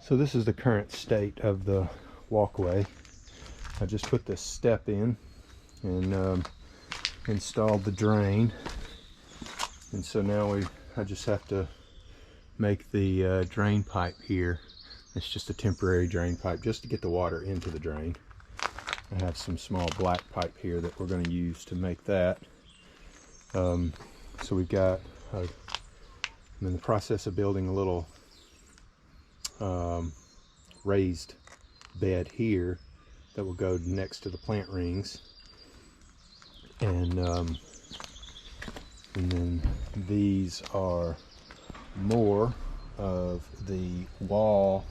So this is the current state of the walkway. I just put this step in and installed the drain, and so now I just have to make the drain pipe here. It's just a temporary drain pipe just to get the water into the drain. I have some small black pipe here that we're going to use to make that. So we've got I'm in the process of building a little raised bed here that will go next to the plant rings, and then these are more of the wall,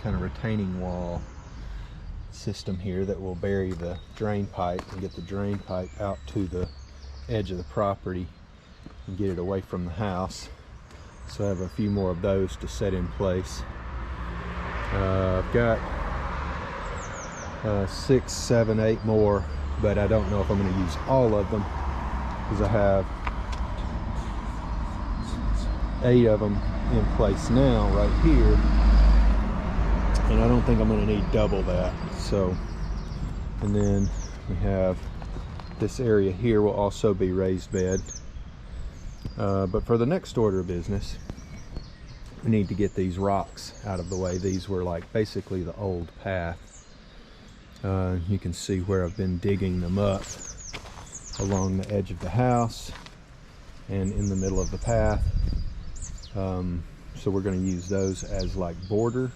kind of retaining wall system here that will bury the drain pipe and get the drain pipe out to the edge of the property and get it away from the house. So I have a few more of those to set in place. I've got 6, 7, 8 more, but I don't know if I'm going to use all of them because I have 8 of them in place now right here, and I don't think I'm going to need double that. So, and then we have this area here will also be raised bed, but for the next order of business we need to get these rocks out of the way. These were like basically the old path. You can see where I've been digging them up along the edge of the house and in the middle of the path. So we're going to use those as like border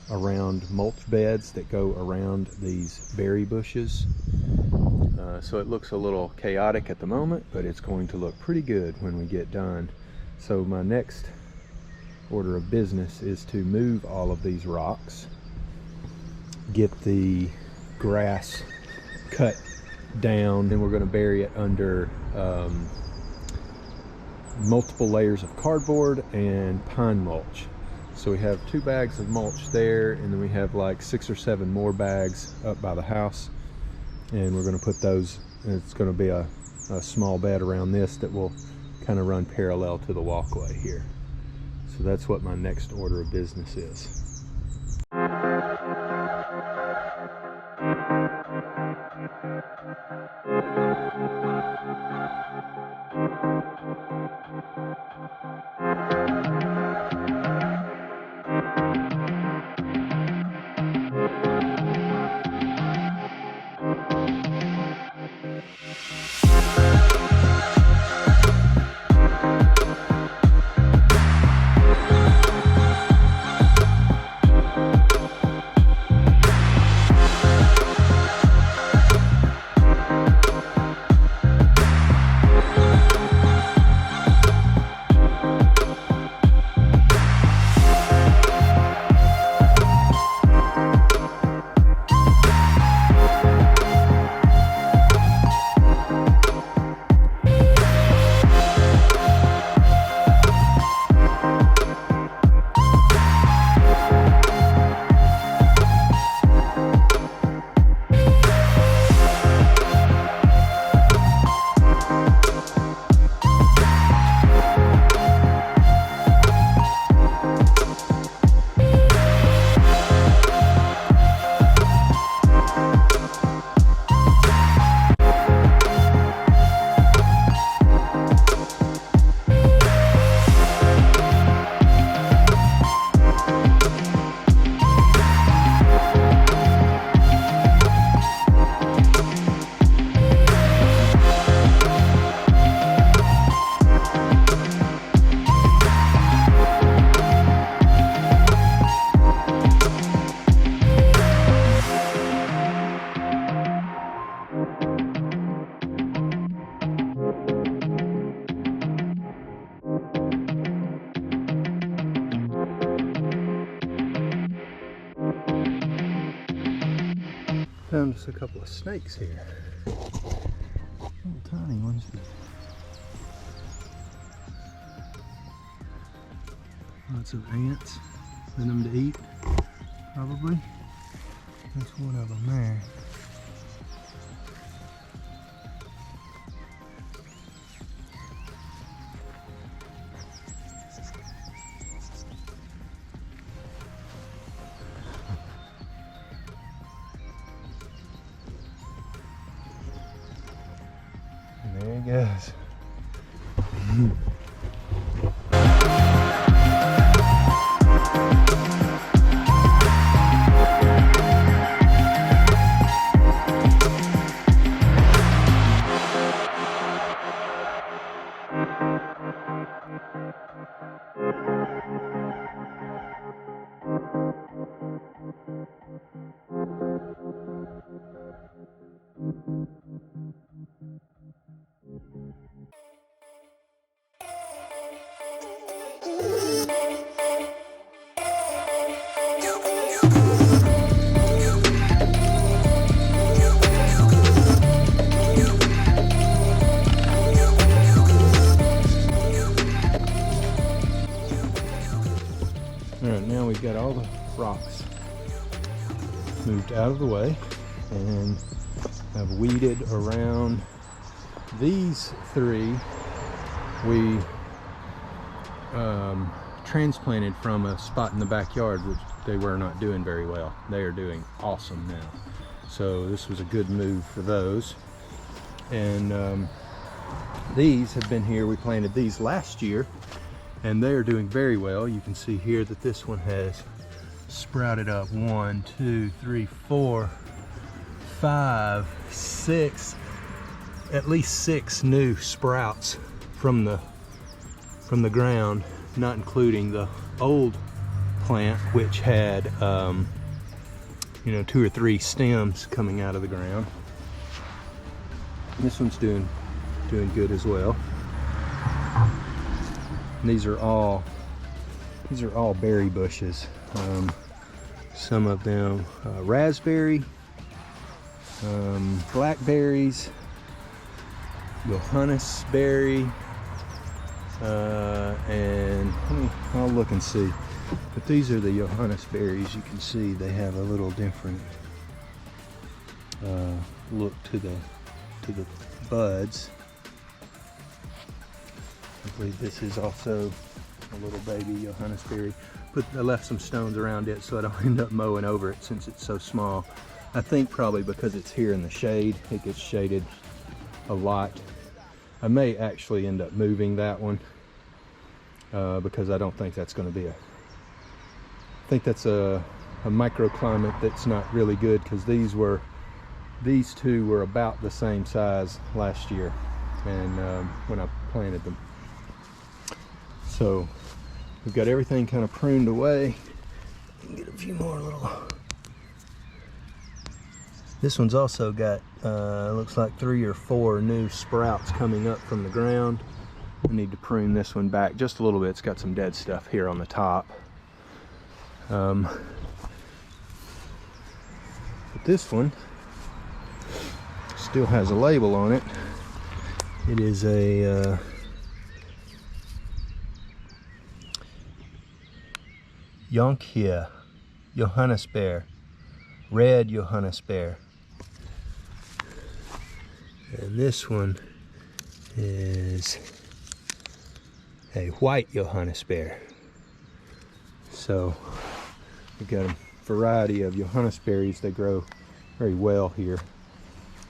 around mulch beds that go around these berry bushes. So it looks a little chaotic at the moment, but it's going to look pretty good when we get done. So my next order of business is to move all of these rocks, get the grass cut down, then we're going to bury it under multiple layers of cardboard and pine mulch. So we have 2 bags of mulch there, and then we have like 6 or 7 more bags up by the house, and we're going to put those, it's going to be a small bed around this that will kind of run parallel to the walkway here. So that's what my next order of business is. Found us a couple of snakes here. Little tiny ones. Lots of ants. Venom to eat, probably. That's one of them there. goes. Alright, now we've got all the rocks moved out of the way, and I've weeded around these three. We transplanted from a spot in the backyard which they were not doing very well. They are doing awesome now. So this was a good move for those. And these have been here. We planted these last year and they are doing very well. You can see here that this one has sprouted up 1, 2, 3, 4, 5, 6, at least 6 new sprouts from the ground, not including the old plant which had you know, 2 or 3 stems coming out of the ground. This one's doing good as well. And these are all berry bushes. Some of them raspberry, blackberries, Johannisberry, and I'll look and see. But these are the Johannisberries. You can see they have a little different look to the buds. I believe this is also a little baby Johannisberry. But I left some stones around it so I don't end up mowing over it since it's so small. I think probably because it's here in the shade, it gets shaded a lot. I may actually end up moving that one because I don't think that's going to be I think that's a microclimate that's not really good, because these two were about the same size last year and when I planted them. So we've got everything kind of pruned away. Get a few more little. This one's also got looks like 3 or 4 new sprouts coming up from the ground. I need to prune this one back just a little bit. It's got some dead stuff here on the top. But this one still has a label on it. It is a Jonkia Johannisbeer, red Johannisbeer. And this one is a white Johannisbeer. So we've got a variety of Johannisberries. They grow very well here.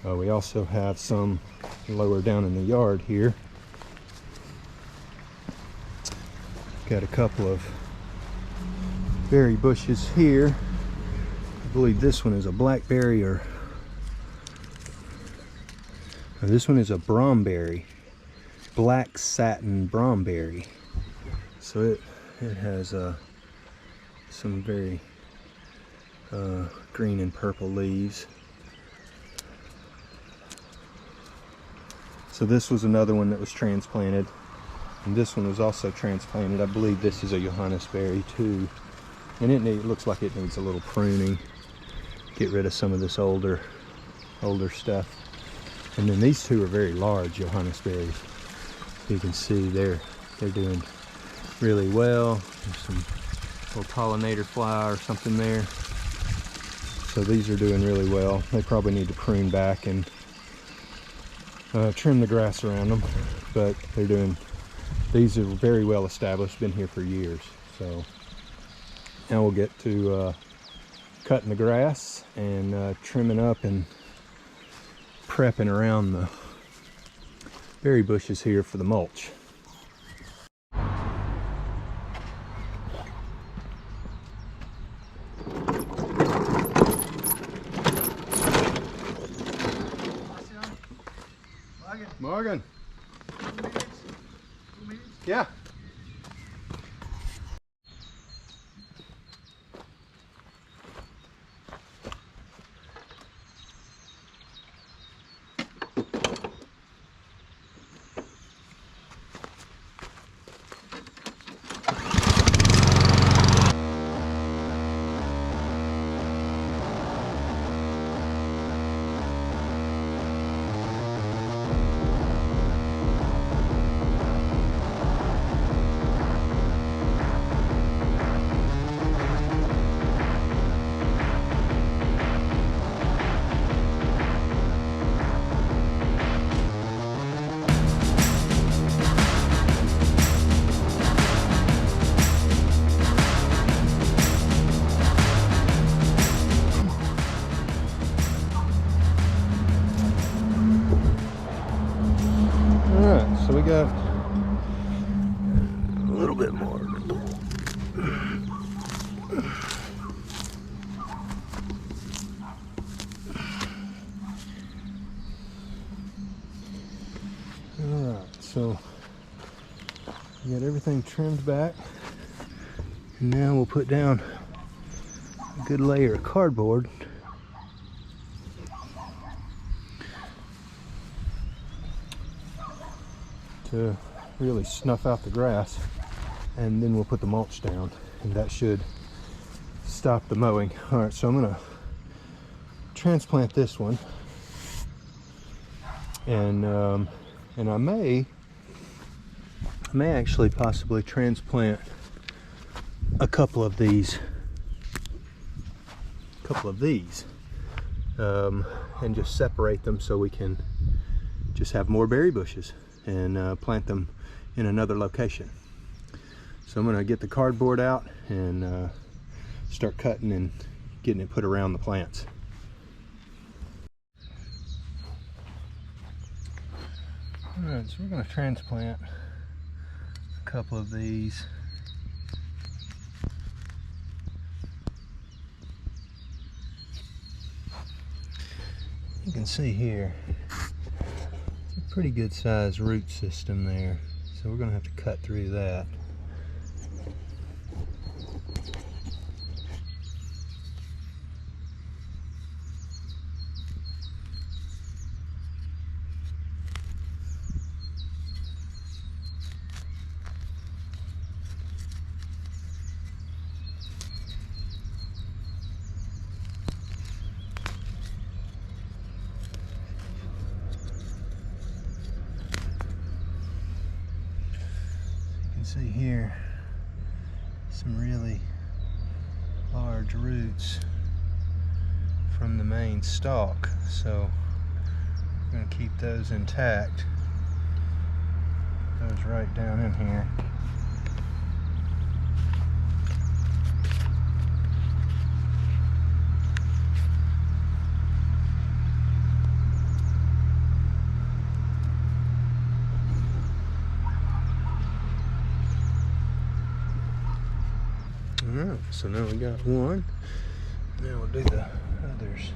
We also have some lower down in the yard here. Got a couple of berry bushes here. I believe this one is a blackberry, or this one is a bromberry, black satin bromberry. So it has some very green and purple leaves. So this was another one that was transplanted, and this one was also transplanted. I believe this is a Johannisberry too, and it looks like it needs a little pruning. Get rid of some of this older stuff. And then these two are very large Johannisberries. You can see they're doing really well. There's some little pollinator fly or something there. So these are doing really well. They probably need to prune back and trim the grass around them, but these are very well established, been here for years. So now we'll get to cutting the grass and trimming up and prepping around berry bushes here for the mulch. Morgan. Yeah. So we got a little bit more. Alright, so we got everything trimmed back, and now we'll put down a good layer of cardboard to really snuff out the grass, and then we'll put the mulch down, and that should stop the mowing. All right, so I'm gonna transplant this one, and I may actually possibly transplant a couple of these, and just separate them so we can just have more berry bushes and plant them in another location. So I'm going to get the cardboard out and start cutting and getting it put around the plants. Alright, so we're going to transplant a couple of these. You can see here pretty good sized root system there, so we're going to have to cut through that. See here some really large roots from the main stalk, so we're going to keep those intact. Those right down in here. Alright, so now we got one. Now we'll do the others.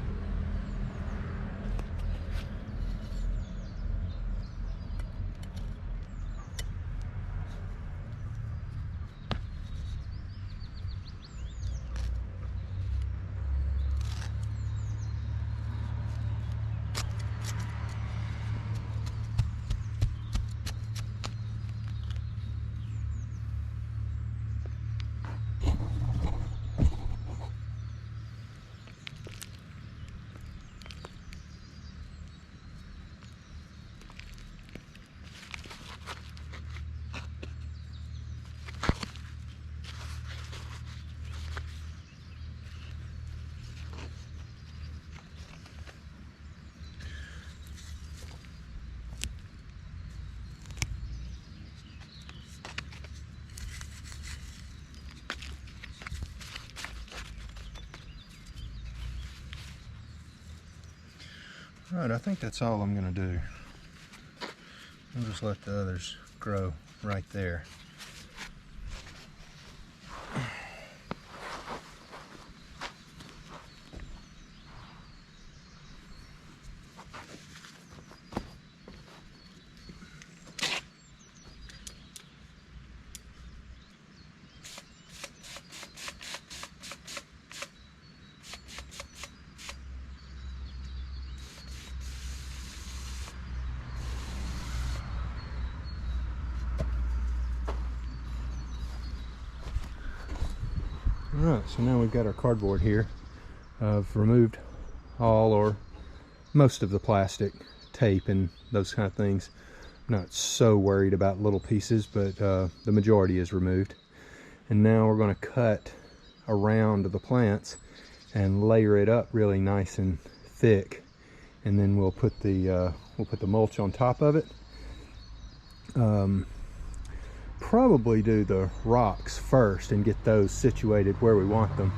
Alright, I think that's all I'm going to do. We'll just let the others grow right there. Alright, so now we've got our cardboard here. I've removed all or most of the plastic, tape, and those kind of things. I'm not so worried about little pieces, but the majority is removed. And now we're going to cut around the plants and layer it up really nice and thick. And then we'll put the mulch on top of it. Probably do the rocks first and get those situated where we want them,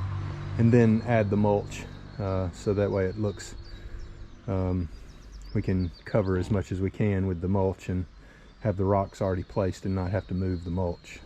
and then add the mulch, so that way it looks, we can cover as much as we can with the mulch and have the rocks already placed and not have to move the mulch.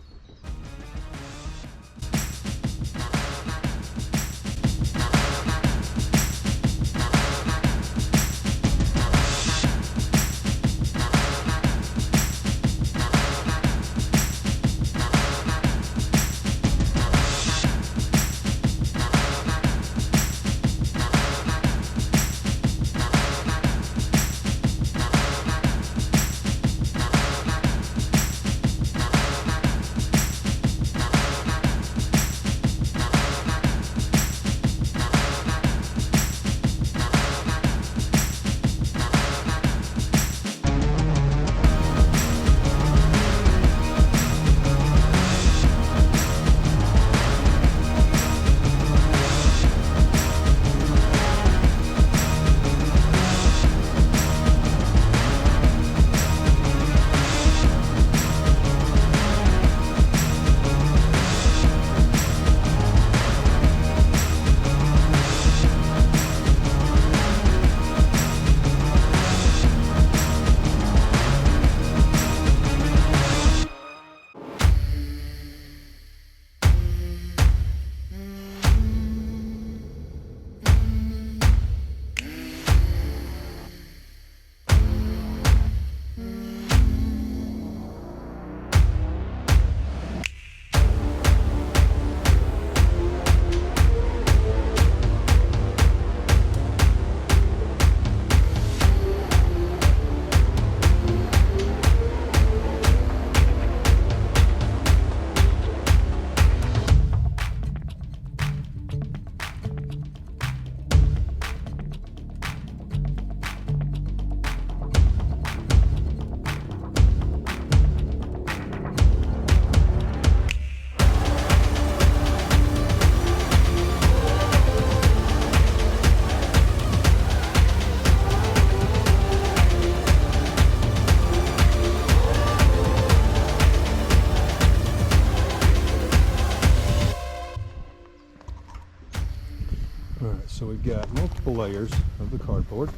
Alright, so we've got multiple layers of the cardboard,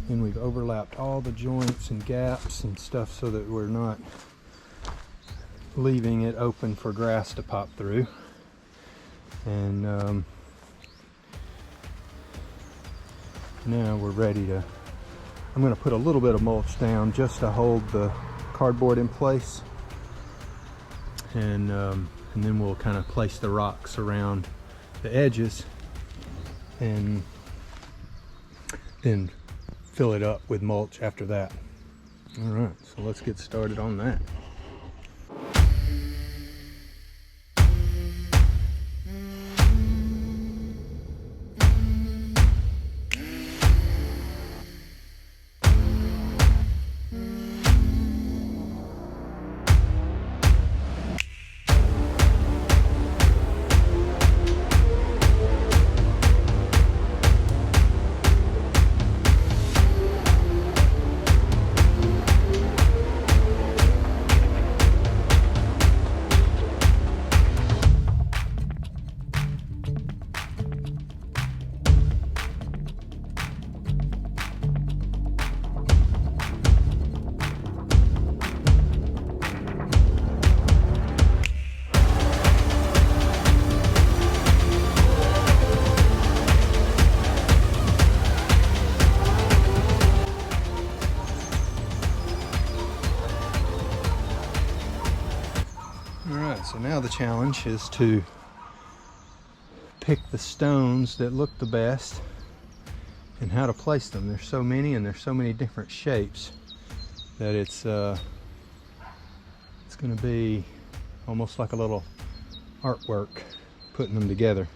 and we've overlapped all the joints and gaps and stuff so that we're not leaving it open for grass to pop through. And now we're ready to, I'm going to put a little bit of mulch down just to hold the cardboard in place, and then we'll kind of place the rocks around the edges and then fill it up with mulch after that. All right, so let's get started on that. the challenge is to pick the stones that look the best and how to place them. There's so many and there's so many different shapes that it's going to be almost like a little artwork putting them together.